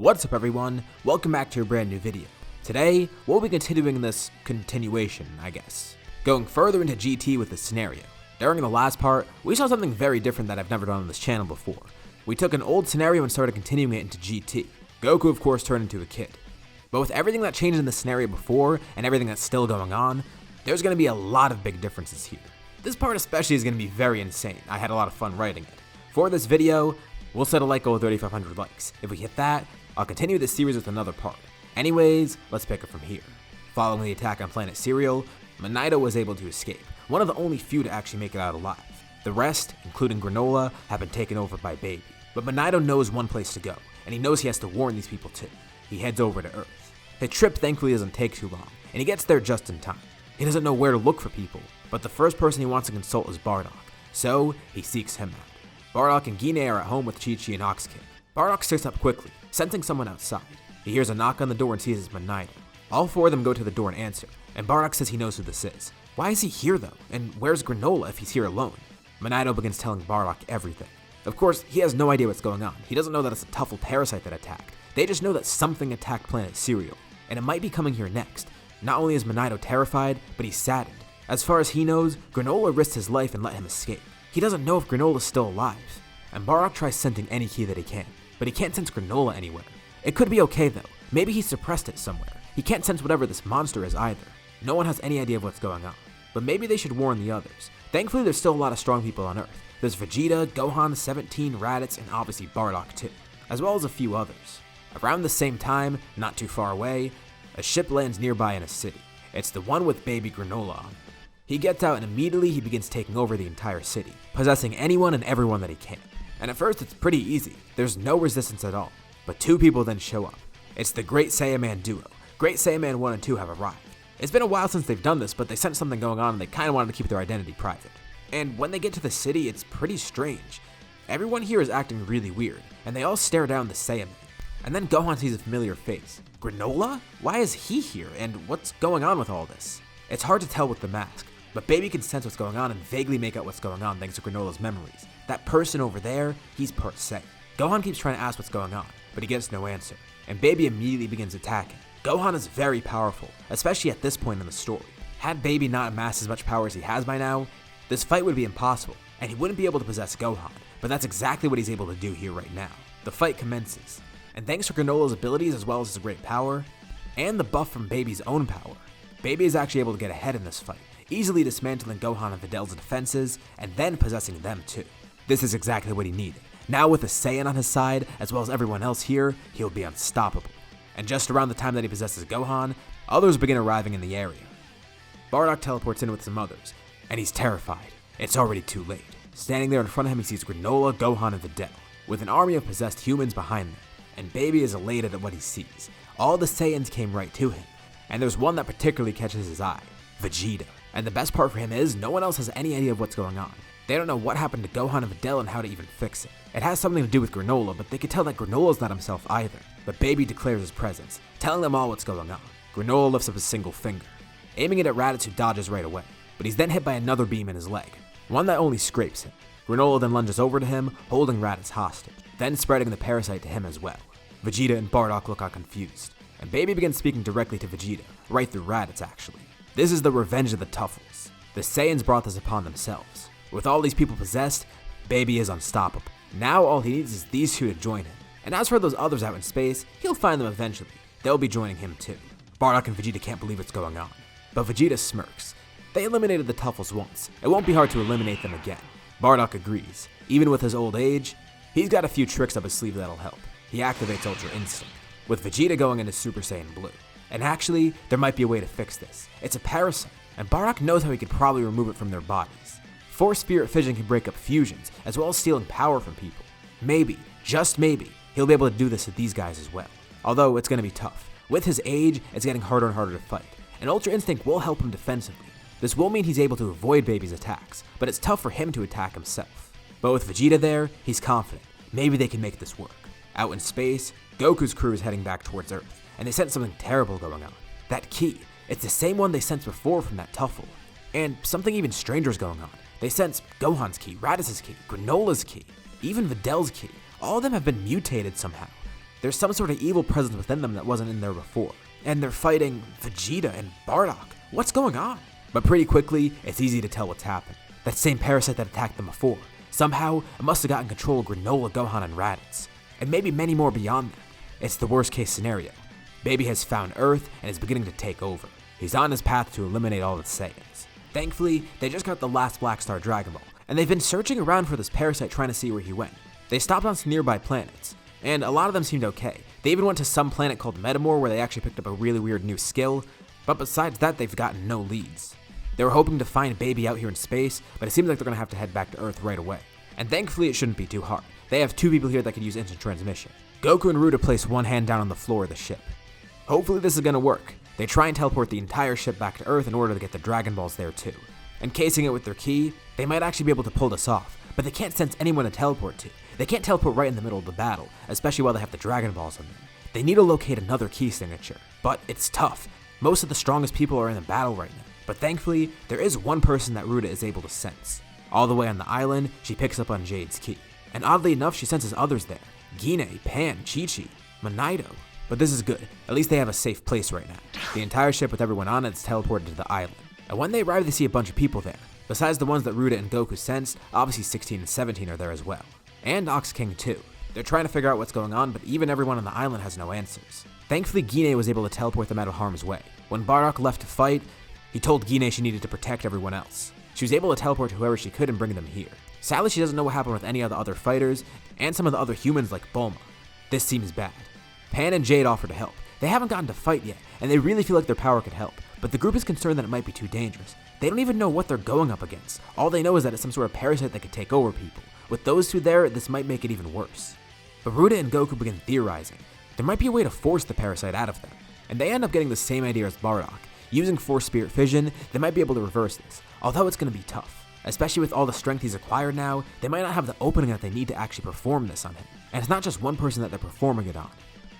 What's up everyone, welcome back to a brand new video. Today, we'll be continuing this continuation, I guess. Going further into GT with this scenario. During the last part, we saw something very different that I've never done on this channel before. We took an old scenario and started continuing it into GT. Goku of course turned into a kid. But with everything that changed in the scenario before, and everything that's still going on, there's going to be a lot of big differences here. This part especially is going to be very insane. I had a lot of fun writing it. For this video, we'll set a like goal of 3,500 likes. If we hit that, I'll continue this series with another part. Anyways, let's pick it from here. Following the attack on planet Cereal, Manito was able to escape, one of the only few to actually make it out alive. The rest, including Granolah, have been taken over by Baby. But Manito knows one place to go, and he knows he has to warn these people too. He heads over to Earth. His trip thankfully doesn't take too long, and he gets there just in time. He doesn't know where to look for people, but the first person he wants to consult is Bardock, so he seeks him out. Bardock and Gine are at home with Chi-Chi and Ox Kid. Bardock sits up quickly, sensing someone outside. He hears a knock on the door and sees it's Manito. All four of them go to the door and answer, and Bardock says he knows who this is. Why is he here though? And where's Granolah if he's here alone? Manito begins telling Bardock everything. Of course, he has no idea what's going on. He doesn't know that it's a Tuffle parasite that attacked. They just know that something attacked planet Cereal, and it might be coming here next. Not only is Manito terrified, but he's saddened. As far as he knows, Granolah risked his life and let him escape. He doesn't know if Granolah's still alive, and Bardock tries sensing any key that he can, but he can't sense Granolah anywhere. It could be okay though, maybe he suppressed it somewhere. He can't sense whatever this monster is either. No one has any idea of what's going on, but maybe they should warn the others. Thankfully there's still a lot of strong people on Earth. There's Vegeta, Gohan, 17, Raditz, and obviously Bardock too, as well as a few others. Around the same time, not too far away, a ship lands nearby in a city. It's the one with Baby Granolah on. He gets out and immediately he begins taking over the entire city, possessing anyone and everyone that he can. And at first it's pretty easy, there's no resistance at all, but two people then show up. It's the Great Saiyaman duo. Great Saiyaman 1 and 2 have arrived. It's been a while since they've done this, but they sensed something going on and they kinda wanted to keep their identity private. And when they get to the city, it's pretty strange. Everyone here is acting really weird, and they all stare down the Saiyaman. And then Gohan sees a familiar face. Granolah? Why is he here, and what's going on with all this? It's hard to tell with the mask, but Baby can sense what's going on and vaguely make out what's going on thanks to Granolah's memories. That person over there, he's part Saiyan. Gohan keeps trying to ask what's going on, but he gets no answer, and Baby immediately begins attacking. Gohan is very powerful, especially at this point in the story. Had Baby not amassed as much power as he has by now, this fight would be impossible, and he wouldn't be able to possess Gohan, but that's exactly what he's able to do here right now. The fight commences, and thanks to Granolah's abilities as well as his great power, and the buff from Baby's own power, Baby is actually able to get ahead in this fight, easily dismantling Gohan and Videl's defenses, and then possessing them too. This is exactly what he needed. Now with a Saiyan on his side, as well as everyone else here, he'll be unstoppable. And just around the time that he possesses Gohan, others begin arriving in the area. Bardock teleports in with some others, and he's terrified. It's already too late. Standing there in front of him, he sees Granolah, Gohan, and Videl, with an army of possessed humans behind them, and Baby is elated at what he sees. All the Saiyans came right to him, and there's one that particularly catches his eye, Vegeta. And the best part for him is, no one else has any idea of what's going on. They don't know what happened to Gohan and Videl and how to even fix it. It has something to do with Granolah, but they can tell that Granolah's not himself either. But Baby declares his presence, telling them all what's going on. Granolah lifts up his single finger, aiming it at Raditz, who dodges right away. But he's then hit by another beam in his leg, one that only scrapes him. Granolah then lunges over to him, holding Raditz hostage, then spreading the parasite to him as well. Vegeta and Bardock look out confused, and Baby begins speaking directly to Vegeta, right through Raditz actually. This is the revenge of the Tuffles. The Saiyans brought this upon themselves. With all these people possessed, Baby is unstoppable. Now all he needs is these two to join him. And as for those others out in space, he'll find them eventually. They'll be joining him too. Bardock and Vegeta can't believe what's going on, but Vegeta smirks. They eliminated the Tuffles once. It won't be hard to eliminate them again. Bardock agrees. Even with his old age, he's got a few tricks up his sleeve that'll help. He activates Ultra Instinct, with Vegeta going into Super Saiyan Blue. And actually, there might be a way to fix this. It's a parasite, and Bardock knows how he could probably remove it from their bodies. Force Spirit Fission can break up fusions, as well as stealing power from people. Maybe, just maybe, he'll be able to do this to these guys as well. Although, it's going to be tough. With his age, it's getting harder and harder to fight, and Ultra Instinct will help him defensively. This will mean he's able to avoid Baby's attacks, but it's tough for him to attack himself. But with Vegeta there, he's confident. Maybe they can make this work. Out in space, Goku's crew is heading back towards Earth, and they sense something terrible going on. That key, it's the same one they sensed before from that Tuffle. And something even stranger is going on. They sense Gohan's key, Raditz's key, Granolah's key, even Videl's key. All of them have been mutated somehow. There's some sort of evil presence within them that wasn't in there before. And they're fighting Vegeta and Bardock. What's going on? But pretty quickly, it's easy to tell what's happened. That same parasite that attacked them before. Somehow, it must have gotten control of Granolah, Gohan, and Raditz. And maybe many more beyond that. It's the worst case scenario. Baby has found Earth and is beginning to take over. He's on his path to eliminate all the Saiyans. Thankfully, they just got the last Black Star Dragon Ball, and they've been searching around for this parasite trying to see where he went. They stopped on some nearby planets, and a lot of them seemed okay. They even went to some planet called Metamore where they actually picked up a really weird new skill, but besides that, they've gotten no leads. They were hoping to find Baby out here in space, but it seems like they're going to have to head back to Earth right away. And thankfully, it shouldn't be too hard. They have two people here that can use instant transmission. Goku and Ruda place one hand down on the floor of the ship. Hopefully this is going to work. They try and teleport the entire ship back to Earth in order to get the Dragon Balls there too. Encasing it with their key, they might actually be able to pull this off, but they can't sense anyone to teleport to. They can't teleport right in the middle of the battle, especially while they have the Dragon Balls on them. They need to locate another key signature, but it's tough. Most of the strongest people are in the battle right now, but thankfully, there is one person that Ruda is able to sense. All the way on the island, she picks up on Jade's key. And oddly enough, she senses others there. Gine, Pan, Chi-Chi, Monaido. But this is good. At least they have a safe place right now. The entire ship with everyone on it is teleported to the island. And when they arrive, they see a bunch of people there. Besides the ones that Ruda and Goku sensed, obviously 16 and 17 are there as well. And Ox King too. They're trying to figure out what's going on, but even everyone on the island has no answers. Thankfully, Gine was able to teleport them out of harm's way. When Bardock left to fight, he told Gine she needed to protect everyone else. She was able to teleport to whoever she could and bring them here. Sadly, she doesn't know what happened with any of the other fighters, and some of the other humans like Bulma. This seems bad. Pan and Jade offer to help. They haven't gotten to fight yet, and they really feel like their power could help, but the group is concerned that it might be too dangerous. They don't even know what they're going up against. All they know is that it's some sort of parasite that could take over people. With those two there, this might make it even worse. But Ruda and Goku begin theorizing. There might be a way to force the parasite out of them, and they end up getting the same idea as Bardock. Using Force Spirit Fission, they might be able to reverse this, although it's going to be tough. Especially with all the strength he's acquired now, they might not have the opening that they need to actually perform this on him. And it's not just one person that they're performing it on.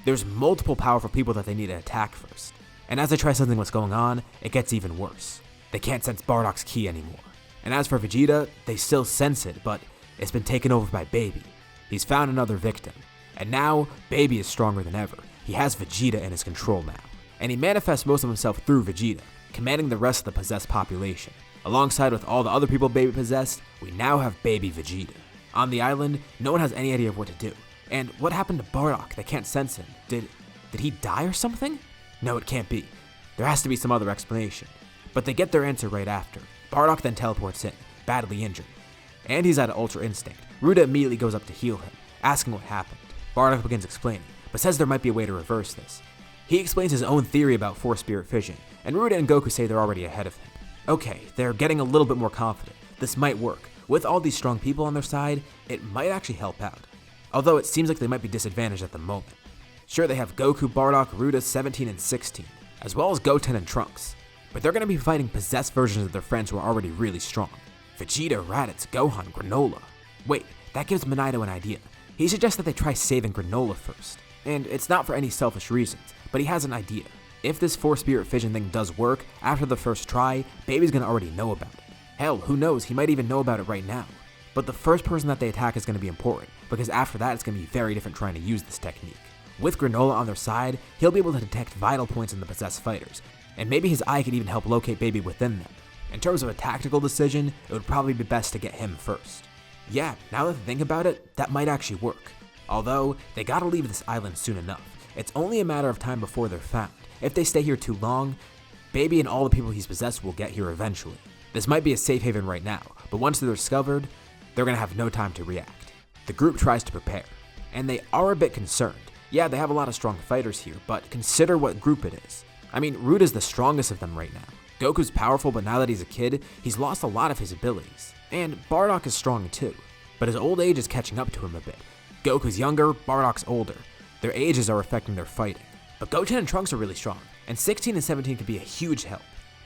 There's multiple powerful people that they need to attack first. And as they try something what's going on, it gets even worse. They can't sense Bardock's ki anymore. And as for Vegeta, they still sense it, but it's been taken over by Baby. He's found another victim. And now, Baby is stronger than ever. He has Vegeta in his control now. And he manifests most of himself through Vegeta, commanding the rest of the possessed population. Alongside with all the other people Baby possessed, we now have Baby Vegeta. On the island, no one has any idea of what to do. And what happened to Bardock? They can't sense him. Did he die or something? No, it can't be. There has to be some other explanation. But they get their answer right after. Bardock then teleports in, badly injured. And he's at Ultra Instinct. Ruda immediately goes up to heal him, asking what happened. Bardock begins explaining, but says there might be a way to reverse this. He explains his own theory about Force Spirit Fission, and Ruda and Goku say they're already ahead of him. Okay, they're getting a little bit more confident. This might work. With all these strong people on their side, it might actually help out. Although it seems like they might be disadvantaged at the moment. Sure, they have Goku, Bardock, Ruda, 17, and 16, as well as Goten and Trunks. But they're going to be fighting possessed versions of their friends who are already really strong. Vegeta, Raditz, Gohan, Granolah. Wait, that gives Monaido an idea. He suggests that they try saving Granolah first. And it's not for any selfish reasons, but he has an idea. If this Force Spirit Fission thing does work, after the first try, Baby's going to already know about it. Hell, who knows, he might even know about it right now. But the first person that they attack is going to be important, because after that it's going to be very different trying to use this technique. With Granolah on their side, he'll be able to detect vital points in the possessed fighters, and maybe his eye could even help locate Baby within them. In terms of a tactical decision, it would probably be best to get him first. Yeah, now that I think about it, that might actually work. Although, they gotta leave this island soon enough. It's only a matter of time before they're found. If they stay here too long, Baby and all the people he's possessed will get here eventually. This might be a safe haven right now, but once they're discovered, they're gonna have no time to react. The group tries to prepare, and they are a bit concerned. Yeah, they have a lot of strong fighters here, but consider what group it is. I mean, Ruda's the strongest of them right now. Goku's powerful, but now that he's a kid, he's lost a lot of his abilities. And Bardock is strong too, but his old age is catching up to him a bit. Goku's younger, Bardock's older. Their ages are affecting their fighting. But Goten and Trunks are really strong, and 16 and 17 could be a huge help.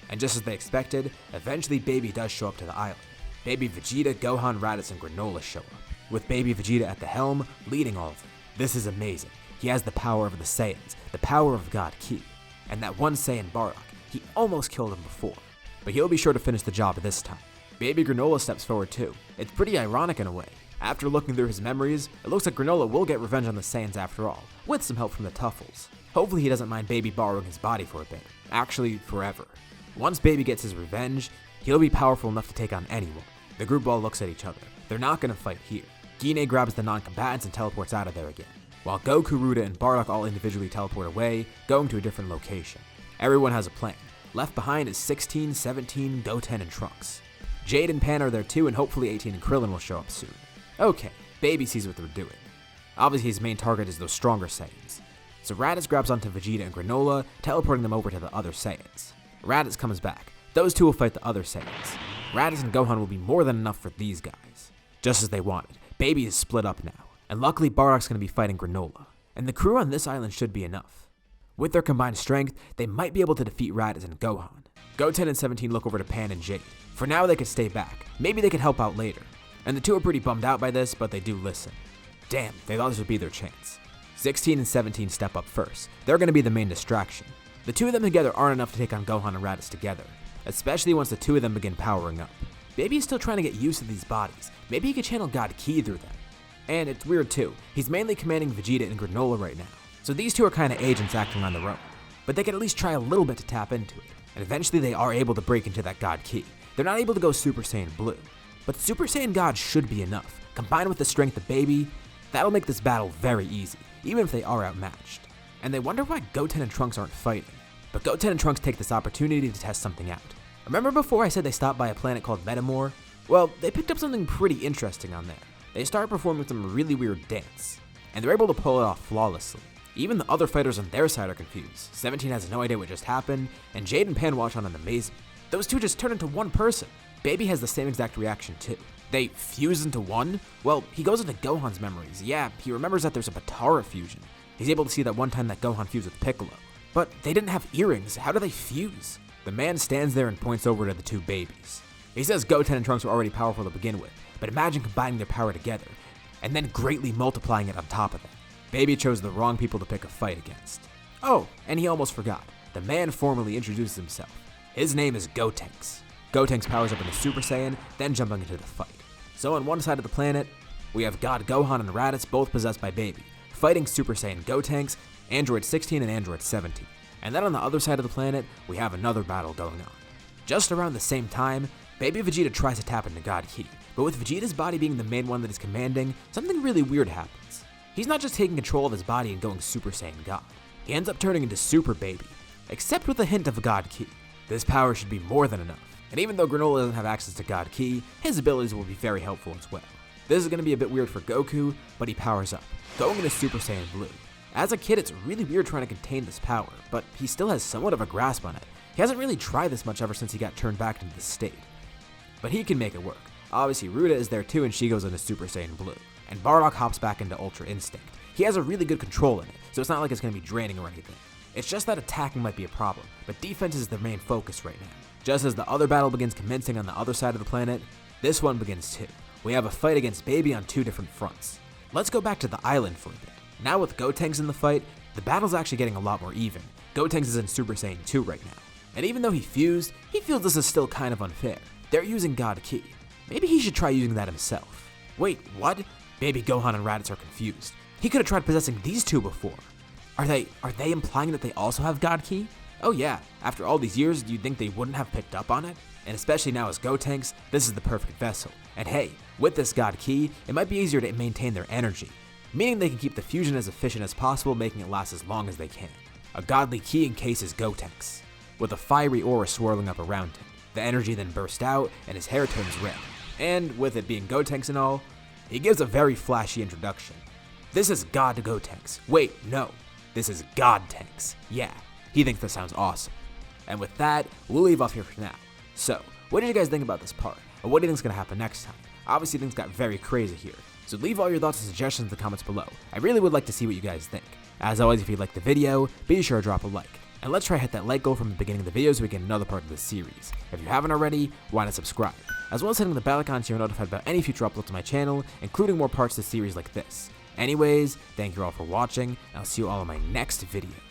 And just as they expected, eventually Baby does show up to the island. Baby Vegeta, Gohan, Raditz, and Granolah show up, with Baby Vegeta at the helm, leading all of them. This is amazing. He has the power of the Saiyans, the power of God Ki. And that one Saiyan Bardock, he almost killed him before, but he'll be sure to finish the job this time. Baby Granolah steps forward too. It's pretty ironic in a way. After looking through his memories, it looks like Granolah will get revenge on the Saiyans after all, with some help from the Tuffles. Hopefully he doesn't mind Baby borrowing his body for a bit. Actually, forever. Once Baby gets his revenge, he'll be powerful enough to take on anyone. The group all looks at each other. They're not gonna fight here. Gine grabs the non-combatants and teleports out of there again, while Goku, Ruda, and Bardock all individually teleport away, going to a different location. Everyone has a plan. Left behind is 16, 17, Goten, and Trunks. Jade and Pan are there too, and hopefully 18 and Krillin will show up soon. Okay, Baby sees what they're doing. Obviously his main target is those stronger Saiyans. So Raditz grabs onto Vegeta and Granolah, teleporting them over to the other Saiyans. Raditz comes back. Those two will fight the other Saiyans. Raditz and Gohan will be more than enough for these guys. Just as they wanted, Baby is split up now, and luckily Bardock's going to be fighting Granolah, and the crew on this island should be enough. With their combined strength, they might be able to defeat Raditz and Gohan. Goten and 17 look over to Pan and Jade. For now they could stay back, maybe they could help out later. And the two are pretty bummed out by this, but they do listen. Damn, they thought this would be their chance. 16 and 17 step up first. They're going to be the main distraction. The two of them together aren't enough to take on Gohan and Raditz together, especially once the two of them begin powering up. Baby is still trying to get used to these bodies. Maybe he could channel God Ki through them. And it's weird too, he's mainly commanding Vegeta and Granolah right now, so these two are kind of agents acting on their own. But they can at least try a little bit to tap into it, and eventually they are able to break into that God Ki. They're not able to go Super Saiyan Blue, but Super Saiyan God should be enough. Combined with the strength of Baby, that'll make this battle very easy, even if they are outmatched. And they wonder why Goten and Trunks aren't fighting. But Goten and Trunks take this opportunity to test something out. Remember before I said they stopped by a planet called Metamore? Well, they picked up something pretty interesting on there. They start performing some really weird dance, and they're able to pull it off flawlessly. Even the other fighters on their side are confused. 17 has no idea what just happened, and Jade and Pan watch on an amazement. Those two just turn into one person. Baby has the same exact reaction too. They fuse into one? Well, he goes into Gohan's memories. Yeah, he remembers that there's a Potara fusion. He's able to see that one time that Gohan fused with Piccolo. But they didn't have earrings. How do they fuse? The man stands there and points over to the two babies. He says Goten and Trunks were already powerful to begin with, but imagine combining their power together, and then greatly multiplying it on top of that. Baby chose the wrong people to pick a fight against. Oh, and he almost forgot. The man formally introduces himself. His name is Gotenks. Gotenks powers up into Super Saiyan, then jumping into the fight. So on one side of the planet, we have God Gohan and Raditz both possessed by Baby, fighting Super Saiyan Gotenks, Android 16 and Android 17. And then on the other side of the planet, we have another battle going on. Just around the same time, Baby Vegeta tries to tap into God Ki, but with Vegeta's body being the main one that is commanding, something really weird happens. He's not just taking control of his body and going Super Saiyan God. He ends up turning into Super Baby, except with a hint of God Ki. This power should be more than enough, and even though Granolah doesn't have access to God Ki, his abilities will be very helpful as well. This is going to be a bit weird for Goku, but he powers up, going into Super Saiyan Blue. As a kid, it's really weird trying to contain this power, but he still has somewhat of a grasp on it. He hasn't really tried this much ever since he got turned back into this state. But he can make it work. Obviously, Ruda is there too, and she goes into Super Saiyan Blue. And Bardock hops back into Ultra Instinct. He has a really good control in it, so it's not like it's going to be draining or anything. It's just that attacking might be a problem, but defense is their main focus right now. Just as the other battle begins commencing on the other side of the planet, this one begins too. We have a fight against Baby on two different fronts. Let's go back to the island for a bit. Now with Gotenks in the fight, the battle's actually getting a lot more even. Gotenks is in Super Saiyan 2 right now. And even though he fused, he feels this is still kind of unfair. They're using God Ki. Maybe he should try using that himself. Wait, what? Baby Gohan and Raditz are confused. He could have tried possessing these two before. Are they implying that they also have God Ki? Oh yeah, after all these years, do you think they wouldn't have picked up on it? And especially now as Gotenks, this is the perfect vessel. And hey, with this God Ki, it might be easier to maintain their energy, meaning they can keep the fusion as efficient as possible, making it last as long as they can. A godly Ki encases Gotenks, with a fiery aura swirling up around him. The energy then bursts out, and his hair turns red. And with it being Gotenks and all, he gives a very flashy introduction. This is God Gotenks. Wait, no. This is Godtenks. Yeah, he thinks that sounds awesome. And with that, we'll leave off here for now. So, what did you guys think about this part? Or what do you think is going to happen next time? Obviously, things got very crazy here. So leave all your thoughts and suggestions in the comments below. I really would like to see what you guys think. As always, if you liked the video, be sure to drop a like. And let's try to hit that like goal from the beginning of the video so we get another part of this series. If you haven't already, why not subscribe? As well as hitting the bell icon so you're notified about any future uploads to my channel, including more parts of the series like this. Anyways, thank you all for watching, and I'll see you all in my next video.